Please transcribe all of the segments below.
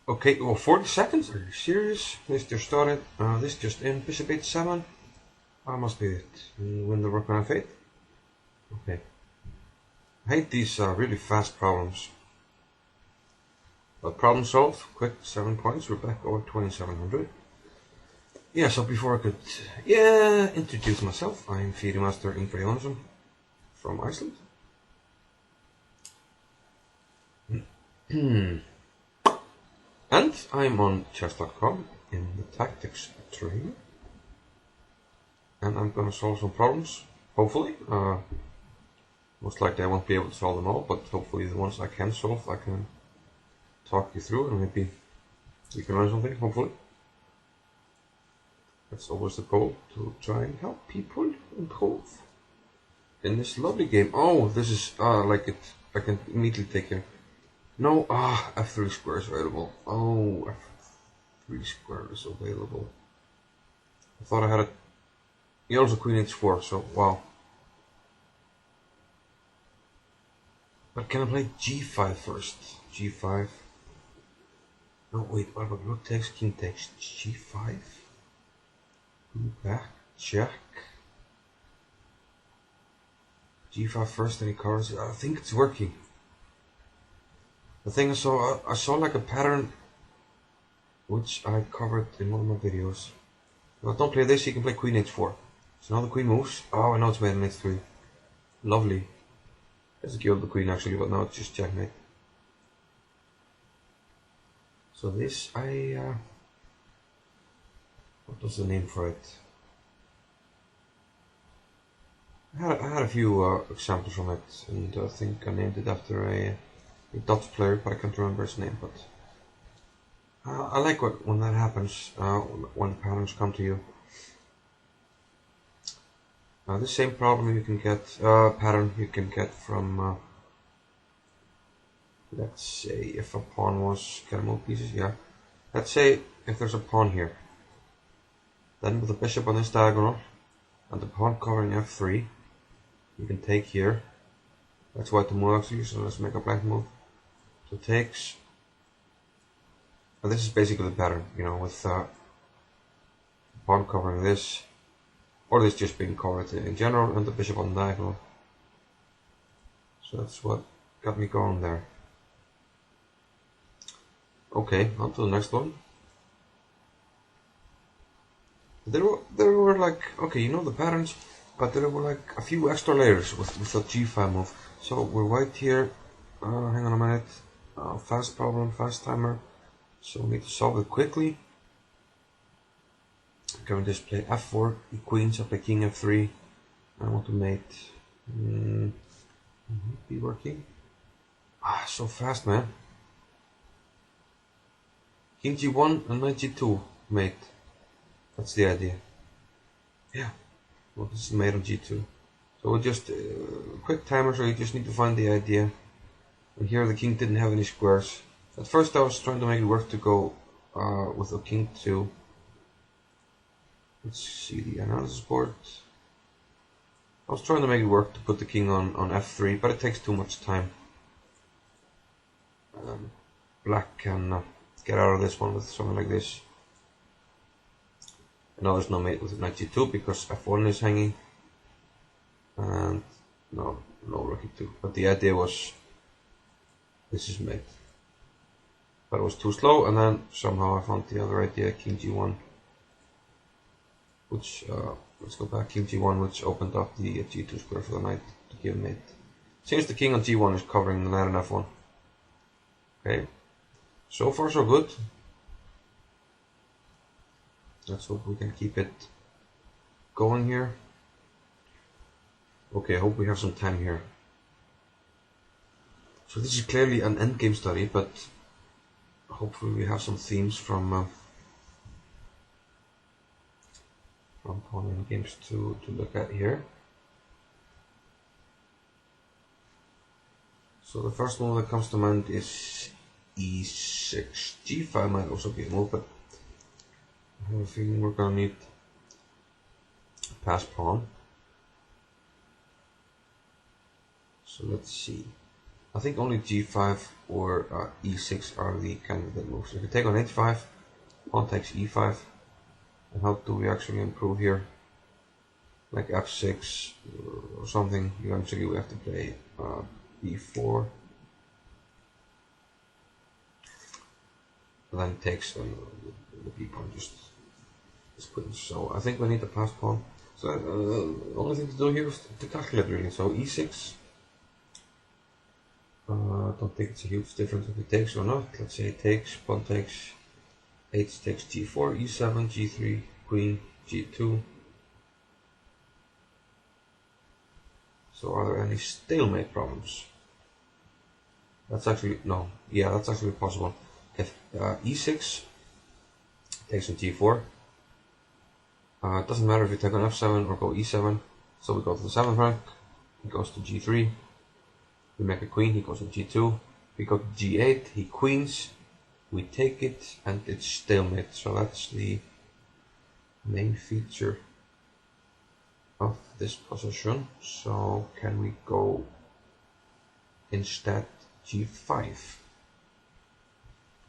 Okay, well, 40 seconds? Are you serious? This just started. This just in. Bishop h7. That must be it. Win the rook on f8. Okay. I hate these really fast problems. But problem solved. Quick 7 points. We're back over 2700. Yeah, so before I could introduce myself, I'm Fieri Master Ingvar Jónsson from Iceland. And I'm on chess.com in the tactics train. And I'm gonna solve some problems, hopefully. Most likely I won't be able to solve them all, but hopefully the ones I can solve I can talk you through and maybe you can learn something, hopefully. That's always the goal, to try and help people improve in this lovely game. Oh, this is like it. I can immediately take it. No, f3 square is available. Oh, f3 square is available. I thought I had it. He also queen h4, so wow. But can I play g5 first? g5. No, wait, what about rook takes, king takes, g5? Back, check. g5 first and he covers it. I think it's working. The thing I saw like a pattern which I covered in one of my videos. If I don't play this, you can play queen h4. So now the queen moves. Oh, I know it's made on h3. Lovely. Let's kill the queen actually, but now it's just checkmate. So this, what was the name for it? I had a few examples from it, and I think I named it after a Dutch player, but I can't remember his name. But I like when that happens, when patterns come to you. The same problem you can get, pattern you can get from, let's say, if a pawn was, can I move pieces? Yeah. Let's say if there's a pawn here, then with the bishop on this diagonal, and the pawn covering f3, you can take here. That's white to move actually, so let's make a black move. So takes, and this is basically the pattern, you know, with pawn covering this, or this just being covered in general, and the bishop on the diagonal. So that's what got me going there. Okay, on to the next one. There were like, okay, you know the patterns, but there were like a few extra layers with the g5 move. So we're white here. Hang on a minute. Fast problem, fast timer. So we need to solve it quickly. Can we just play f4, queens, I play king f3. I want to mate. Be working. So fast, man. King g1 and knight g2 mate. That's the idea. Yeah. Well, this is made on g2. So we'll just quick timer. So you just need to find the idea. And here the king didn't have any squares. At first I was trying to make it work to go with a king 2. Let's see the analysis board. I was trying to make it work to put the king on f3, but it takes too much time. Black can get out of this one with something like this. And now there's no mate with knight g2 because f1 is hanging. And no rook e2. But the idea was this is mate. But it was too slow, and then somehow I found the other idea, king g1. Which, let's go back, king g1, which opened up the g2 square for the knight to give mate. Seems the king on g1 is covering the knight on f1. Okay, so far so good. Let's hope we can keep it going here. Okay, I hope we have some time here. So this is clearly an endgame study, but hopefully we have some themes from pawn endgames to look at here. So the first one that comes to mind is e6. g5 might also be a move, but I have a feeling we're gonna need a pass pawn. So let's see. I think only g5 or e6 are the candidate moves. If you take on h5, pawn takes e5, and how do we actually improve here? Like f6 or something. Eventually we have to play b4. And then it takes the b pawn just quits. So I think we need to pass pawn. So the only thing to do here is to calculate really. So e6. I don't think it's a huge difference if it takes or not. Let's say it takes, pawn takes, h takes g4, e7, g3, queen, g2. So are there any stalemate problems? That's actually, no, yeah, that's actually possible. If e6 takes on g4, it doesn't matter if you take on f7 or go e7. So we go to the 7th rank, he goes to g3, we make a queen, he goes to g2, we go to g8, he queens, we take it, and it's stalemate. So that's the main feature of this position. So can we go instead g5?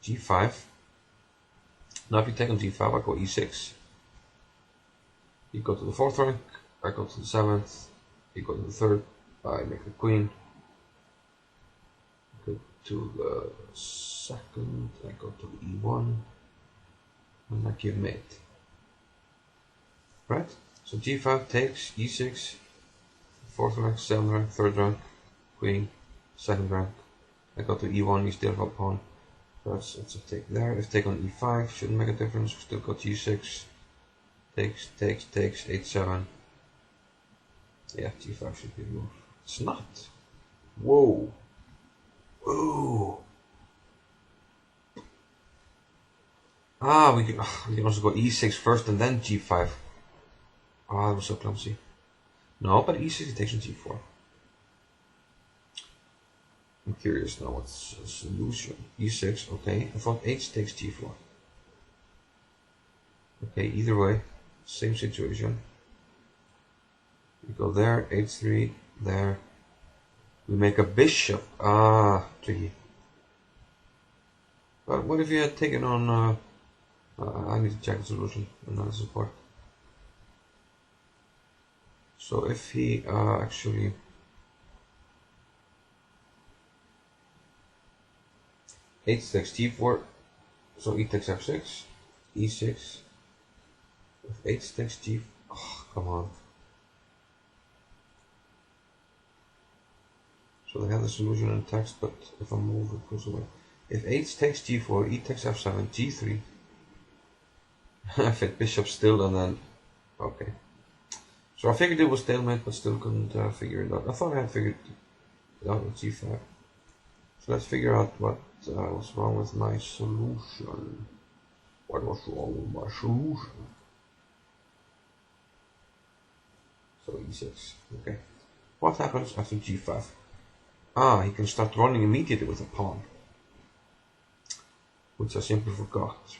g5. Now if you take on g5, I go e6. You go to the 4th rank, I go to the 7th, you go to the 3rd, I make the queen. Go to the 2nd, I go to e1, and I give mate. Right? So g5 takes e6, 4th rank, 7th rank, 3rd rank, queen, 2nd rank. I go to e1, you still have a pawn. That's a take there. If take on e5, shouldn't make a difference. Still got g6. Takes, h7. Yeah, g5 should be moved. It's not. Whoa. Whoa. We can also go e6 first and then g5. That was so clumsy. No, but e6 takes on g4. I'm curious now what's the solution. e6, okay. I thought h takes g4. Okay, either way, same situation. We go there, h3, there. We make a bishop. Tricky. But what if you had taken on... I need to check the solution, another support. So if he actually... h takes g4, so e takes f6, e6. If h takes g... Oh, come on. So they have the solution in text, but if I move it goes away. If h takes g4, e takes f7, g3. I fit bishop still and then... Okay. So I figured it was stalemate, but still couldn't figure it out. I thought I had figured it out with g5. So let's figure out what was wrong with my solution. What was wrong with my solution? So e6, okay. What happens after g5? He can start running immediately with a pawn. Which I simply forgot.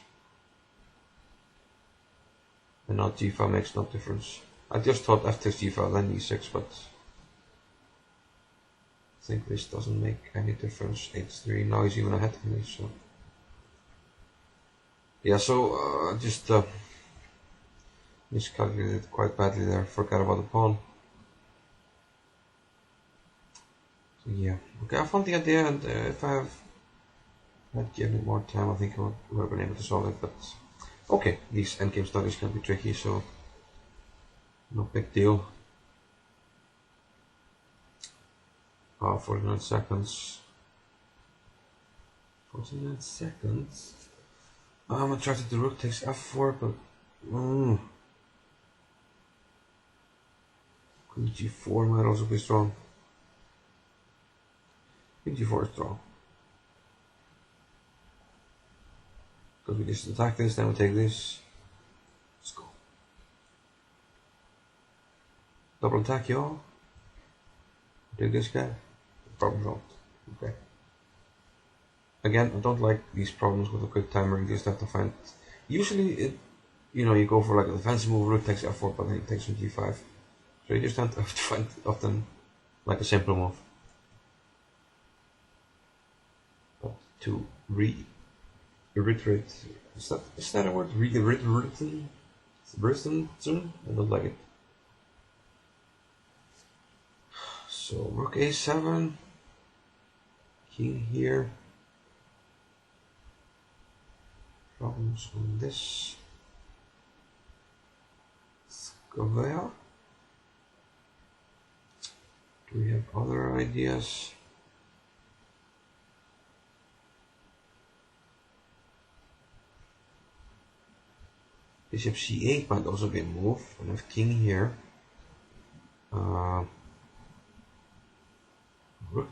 And now g5 makes no difference. I just thought f takes g5 then e6, but I think this doesn't make any difference. h3, now he's even ahead of me, so... Yeah, so just miscalculated quite badly there, forgot about the pawn. So yeah, okay, I found the idea, and if I had given it more time, I think I would have been able to solve it, but okay, these endgame studies can be tricky, so no big deal. 49 seconds. 49 seconds. I'm attracted to rook takes f4, but queen g4 might also be strong. Queen g4 is strong. Because we just attack this, then we take this. Let's go. Double attack, y'all. Take this guy. Problem solved. Okay. Again, I don't like these problems with a quick timer. You just have to find. Usually, you go for like a defensive move, rook takes f4, but then it takes on g5. So you just have to find often like a simple move. to reiterate. Is that a word? Reiterate? I don't like it. So rook a7, king here. Problems on this. Let's go there. Do we have other ideas? Bishop c8 might also be a move, and I have king here. Rook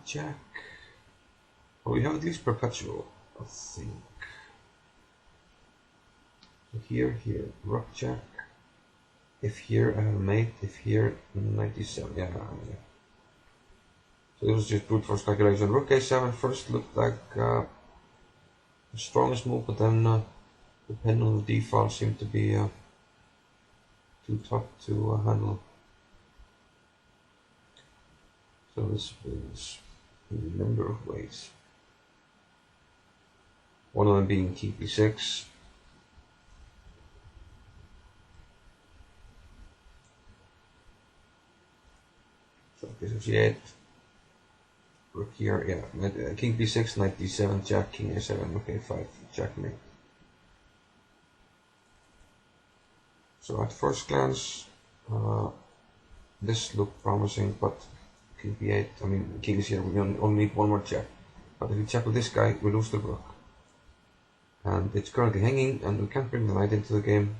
jack. Oh, we have at least perpetual, I think. So here, rook jack. If here I have a mate, if here 97, yeah. So it was just brute force calculation. Rook a7 first looked like the strongest move, but then the pen on the d-file seemed to be too tough to handle. So this is in a number of ways. One of them being king b6. So bishop c8. Rook here, yeah. King b6, knight d7, jack, king a7, rook a5, checkmate. So at first glance, this looked promising, but king b8, I mean, king is here, we only need one more check. But if we check with this guy, we lose the rook. And it's currently hanging, and we can't bring the knight into the game.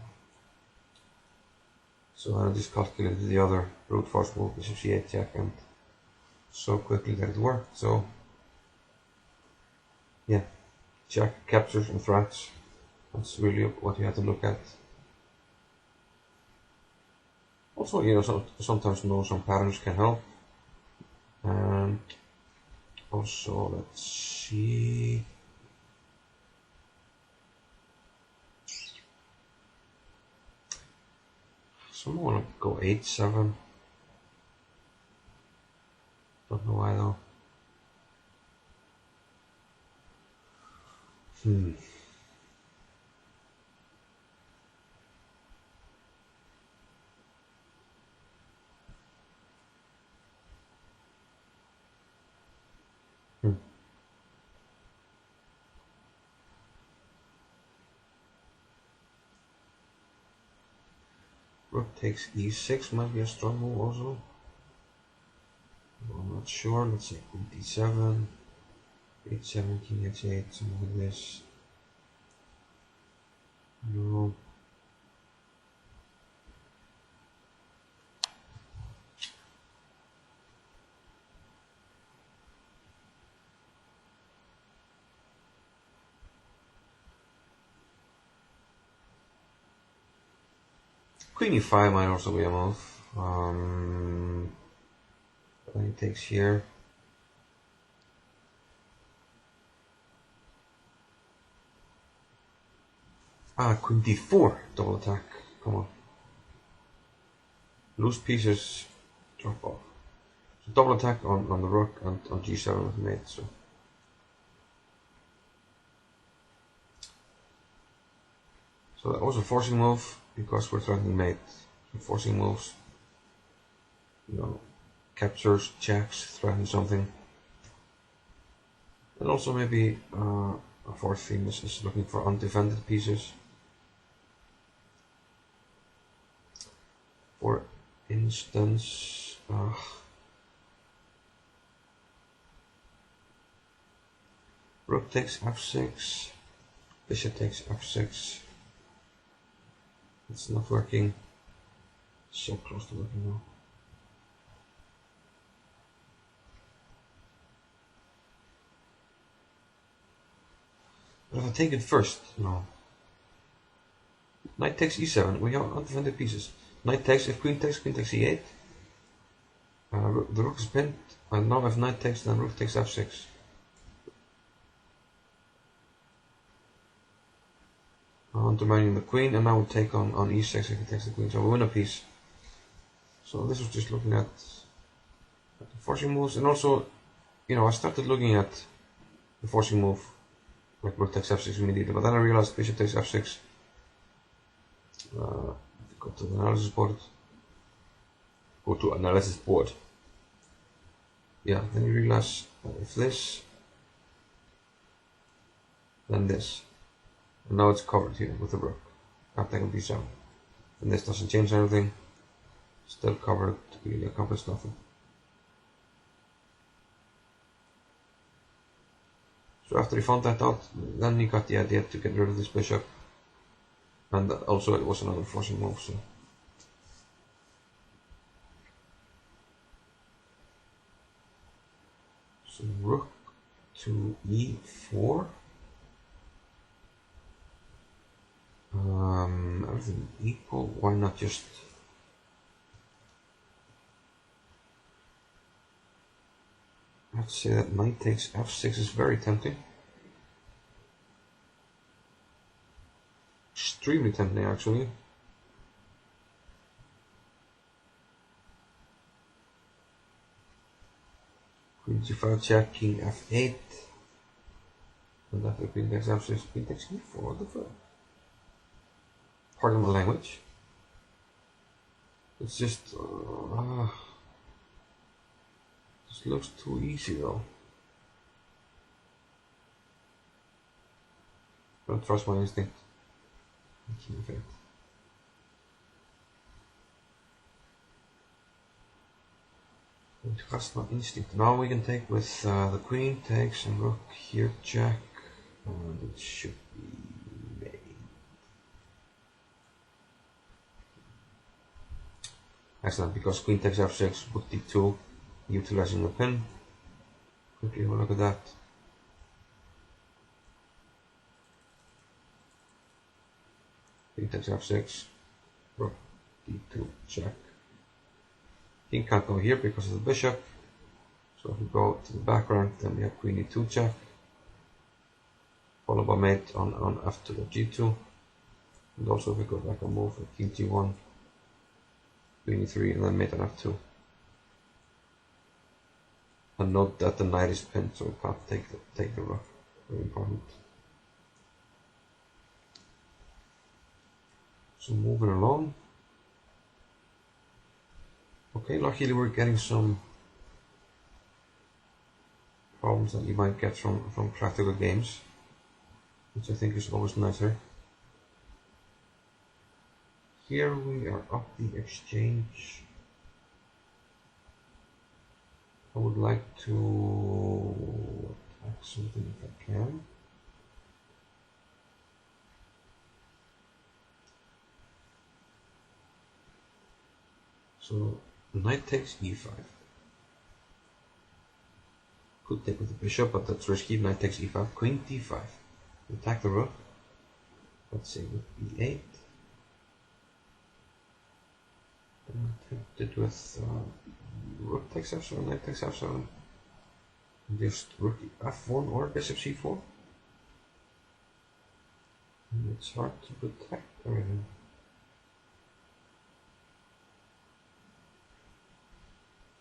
So I just calculated the other brute force move, bishop c8 check, and so quickly that it worked. So yeah, check, captures and threats. That's really what you have to look at. Also, you know, sometimes know some patterns can help. And also, let's see. Someone want to go 8-7. Don't know why though. Rook takes e6 might be a strong move also. I'm not sure. Let's say queen d7, 8-7, king h8, something like this. No. Queen e5 might also be a move. Queen takes here. Queen d4, double attack. Come on. Loose pieces, drop off. So double attack on the rook and on g7 with mate. So that was a forcing move because we're threatening mate. So forcing moves, you know, captures, checks, threaten something. And also maybe a fourth theme is looking for undefended pieces. For instance, rook takes f6, bishop takes f6. It's not working. So close to working now. But if I take it first, no. Knight takes e7, we have undefended pieces. Knight takes, if queen takes e8. The rook is pinned, and now if knight takes, then rook takes f6. Undermining the queen, and now we take on e6 if he takes the queen, so we win a piece. So this was just looking at the forcing moves, and also, you know, I started looking at the forcing move like rook takes f6 immediately, but then I realized bishop takes f6. Go to the analysis board. Go to analysis board. Yeah, then you realize if this, then this. And now it's covered here with the rook. Can't take on d7. And this doesn't change anything. Still covered, really accomplished nothing. So after he found that out, then he got the idea to get rid of this bishop. And also it was another forcing move, so. So rook to e4. Everything equal, why not just I have to say that knight takes f6 is very tempting. Extremely tempting actually. Queen g5 check, king f8. And after queen takes f6, queen takes e4, what the fuck? Pardon my language. It's just this looks too easy though. I don't trust my instinct. Trust my instinct. Now we can take with the queen takes and rook here check, and it should be made. Excellent, because queen takes f6, rook d2, utilizing the pin. Quickly have a look at that. Queen takes f6, rook d2 check. King can't go here because of the bishop. So if we go to the background, then we have queen e2 check, followed by mate on f2 or g2. And also if we go back and move king g1, queen e3, and then mate on f2. And note that the knight is pinned, so we can't take the rook. Very important. So moving along. Okay, luckily we're getting some problems that you might get from practical games, which I think is always nicer. Here we are up the exchange. I would like to attack something if I can. So knight takes e5. Could take with the bishop, but that's risky. Knight takes e5. Queen d5. Attack the rook. Let's say with e8. Tempted with rook takes f7, knight takes f7. Just rook f1 or bishop c4. And it's hard to protect everything.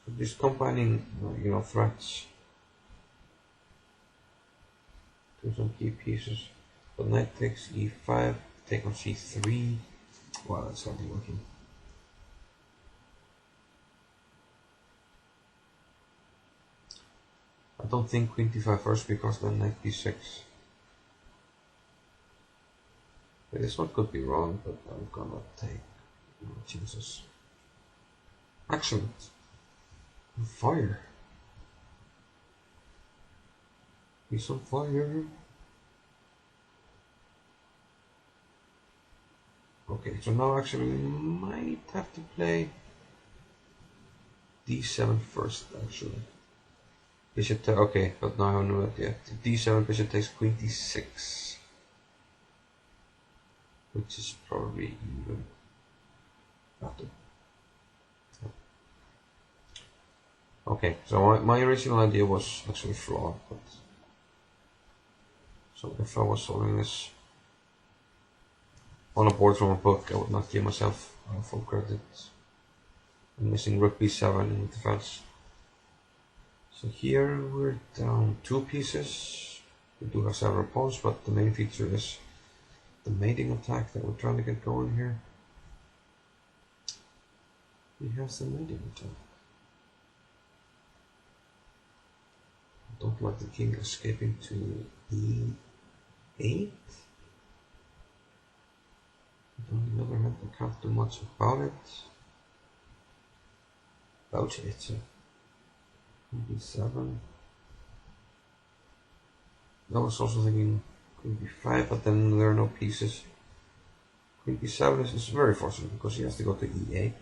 So just combining, threats to some key pieces. But knight takes e5, take on c3. Wow, that's hardly working. I don't think queen d5 first because then knight b6. This one could be wrong, but I'm gonna take chances. Excellent. Fire. He's on fire. Okay, so now actually we might have to play d7 first, actually. Bishop okay, but now I don't know it yet. d7, bishop takes queen d6. Which is probably even after. Okay, so my original idea was actually flawed, but so if I was solving this on a board from a book, I would not give myself full credit. I'm missing rook b7 in defense. So here we're down 2 pieces. We do have several pawns, but the main feature is the mating attack that we're trying to get going here. He has the mating attack. I don't like the king escaping to E8. But on the other hand, I can't do much about it. Ouch, it's a B7. I was also thinking Queen B5, but then there are no pieces. Queen B7 is very fortunate because he has to go to E8.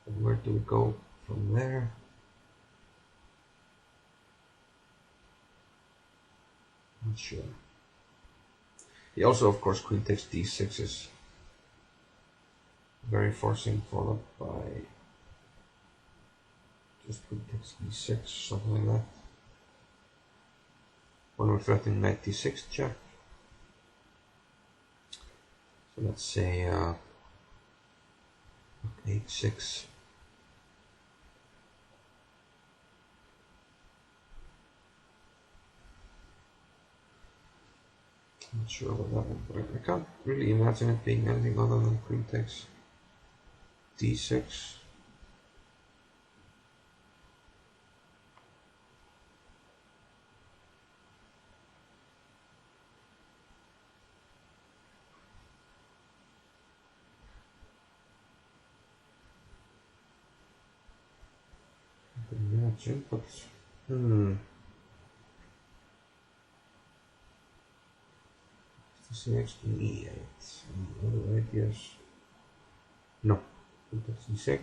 And where do we go from there? Not sure. He also, of course, Queen takes D6 is very forcing, followed by just Queen takes E6, something like that. When we're threatening Knight D6 check. So let's say H6. I'm not sure about that one, but I can't really imagine it being anything other than Queen takes D6. Imagine, but C6 to E8. Other ideas? No. C6.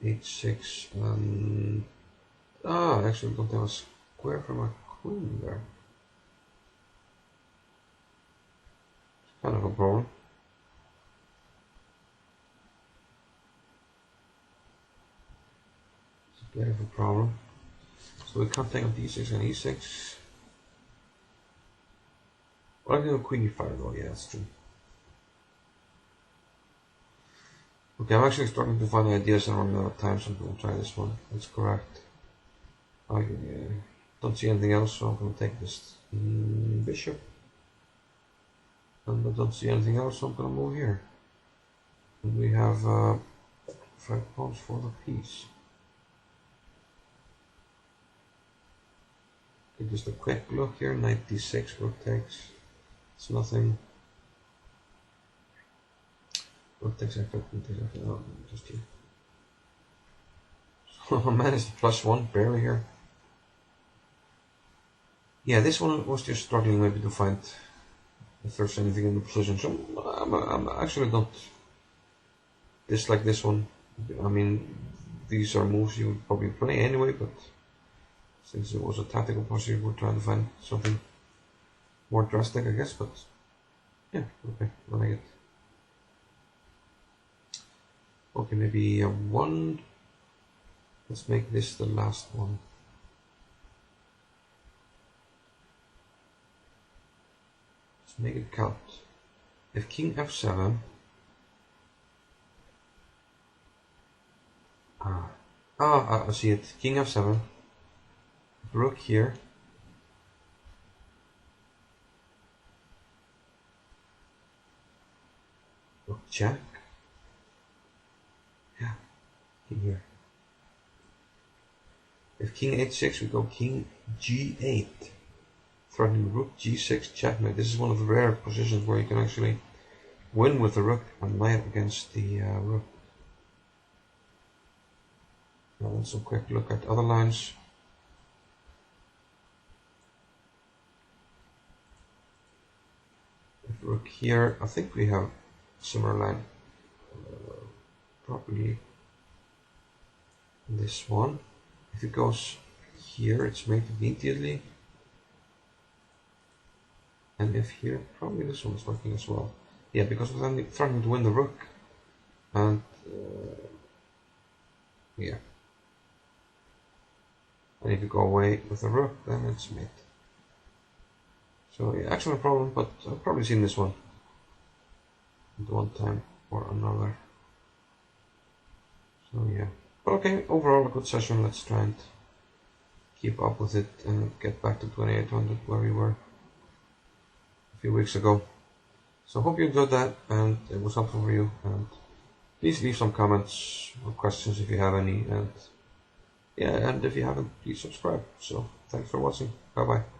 H6. Actually, don't have a square for my queen there. It's kind of a problem. It's a bit of a problem. So we can't take on D6 and E6. Well, I can do Queen E5 though, yeah, that's true. Okay, I'm actually starting to find ideas and running out of time, so I'm going to try this one. That's correct. I don't see anything else, so I'm going to take this bishop. And I don't see anything else, so I'm going to move here. And we have 5 pawns for the piece. Okay, just a quick look here. Knight D6, rook takes. It's nothing. Rook takes after, queen takes after. Oh, just here. So I managed to +1 barely here. Yeah, this one was just struggling maybe to find if there's anything in the position. So I'm actually don't dislike this one. I mean, these are moves you would probably play anyway, but since it was a tactical posture, we're trying to find something more drastic, I guess. But yeah, okay, I like it. Okay, maybe a 1. Let's make this the last one. Let's make it count. If King F7, I see it. King F7, Rook here, Rook check. Yeah, King here. If King H6, we go King G8, threatening Rook G6 checkmate. This is one of the rare positions where you can actually win with the Rook and knight against the Rook. Now let's have a quick look at other lines. If Rook here, I think we have a similar line. Probably this one. If it goes here, it's made immediately. And if here, probably this one is working as well. Yeah, because we're then threatening to win the Rook. And yeah. And if you go away with the Rook, then it's mate. So yeah, actually a problem, but I've probably seen this one at one time or another. So yeah. But okay, overall a good session. Let's try and keep up with it and get back to 2800 where we were a few weeks ago. So hope you enjoyed that and it was helpful for you, and please leave some comments or questions if you have any, and yeah, and if you haven't, please subscribe. So thanks for watching. Bye bye.